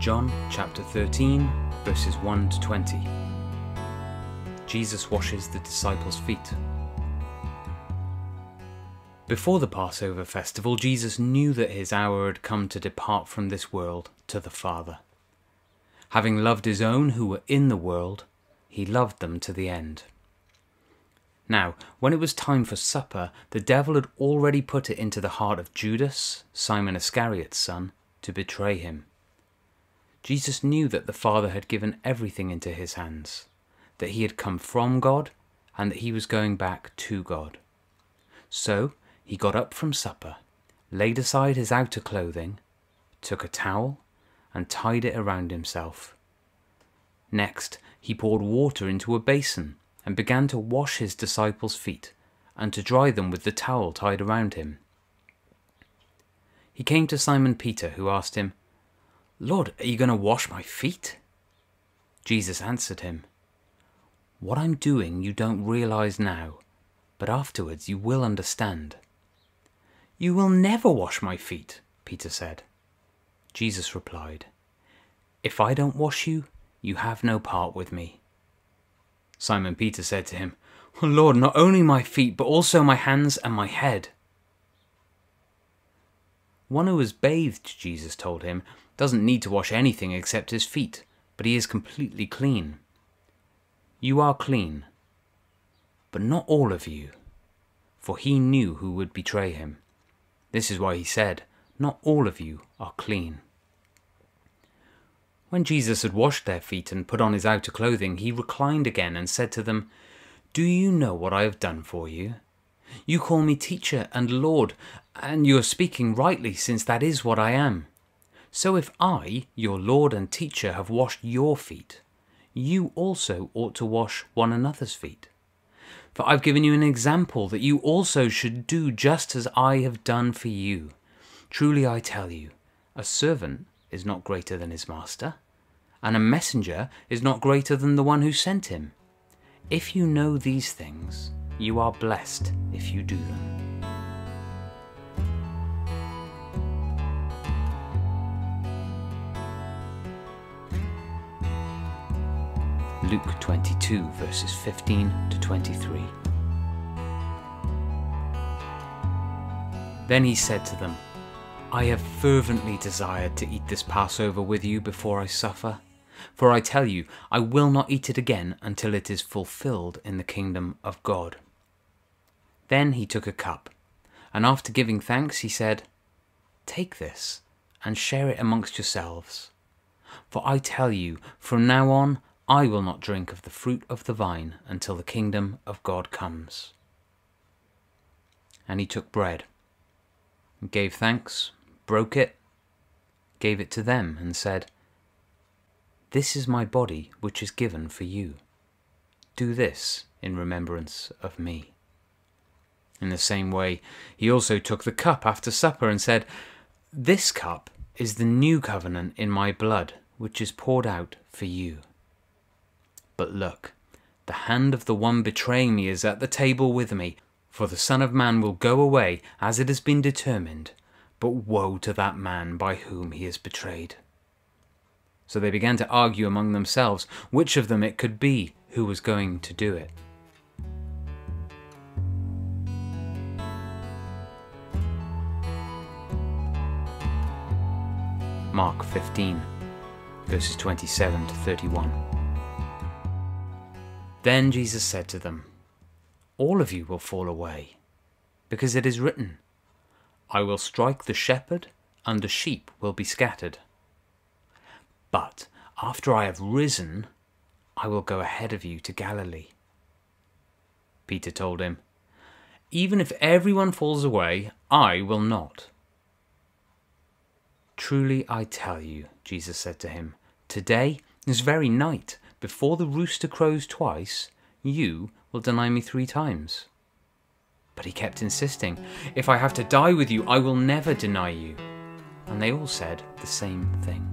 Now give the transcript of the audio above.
John chapter 13, verses 1 to 20. Jesus washes the disciples' feet. Before the Passover Festival, Jesus knew that his hour had come to depart from this world to the Father. Having loved his own who were in the world, he loved them to the end. Now, when it was time for supper, the devil had already put it into the heart of Judas, Simon Iscariot's son, to betray him. Jesus knew that the Father had given everything into his hands, that he had come from God, and that he was going back to God. So he got up from supper, laid aside his outer clothing, took a towel, and tied it around himself. Next, he poured water into a basin, and began to wash his disciples' feet, and to dry them with the towel tied around him. He came to Simon Peter, who asked him, "Lord, are you going to wash my feet?" Jesus answered him, "What I'm doing you don't realize now, but afterwards you will understand." "You will never wash my feet," Peter said. Jesus replied, "If I don't wash you, you have no part with me." Simon Peter said to him, "Lord, not only my feet, but also my hands and my head." One who has bathed, Jesus told him, doesn't need to wash anything except his feet, but he is completely clean. You are clean, but not all of you, for he knew who would betray him. This is why he said, "Not all of you are clean." When Jesus had washed their feet and put on his outer clothing, he reclined again and said to them, "Do you know what I have done for you? You call me teacher and Lord, and you are speaking rightly, since that is what I am. So if I, your Lord and teacher, have washed your feet, you also ought to wash one another's feet. For I've given you an example that you also should do just as I have done for you. Truly I tell you, a servant is not greater than his master, and a messenger is not greater than the one who sent him. If you know these things, you are blessed if you do them." Luke 22, verses 15 to 23. Then he said to them, "I have fervently desired to eat this Passover with you before I suffer. For I tell you, I will not eat it again until it is fulfilled in the kingdom of God." Then he took a cup, and after giving thanks, he said, "Take this and share it amongst yourselves. For I tell you, from now on, I will not drink of the fruit of the vine until the kingdom of God comes." And he took bread, gave thanks, broke it, gave it to them, and said, "This is my body which is given for you. Do this in remembrance of me." In the same way, he also took the cup after supper and said, "This cup is the new covenant in my blood, which is poured out for you. But look, the hand of the one betraying me is at the table with me, for the Son of Man will go away as it has been determined, but woe to that man by whom he is betrayed." So they began to argue among themselves which of them it could be who was going to do it. Mark 15, verses 27 to 31. Then Jesus said to them, "All of you will fall away, because it is written, 'I will strike the shepherd, and the sheep will be scattered.' But after I have risen, I will go ahead of you to Galilee." Peter told him, "Even if everyone falls away, I will not." "Truly I tell you," Jesus said to him, "today, this very night, before the rooster crows twice, you will deny me 3 times." But he kept insisting, "If I have to die with you, I will never deny you." And they all said the same thing.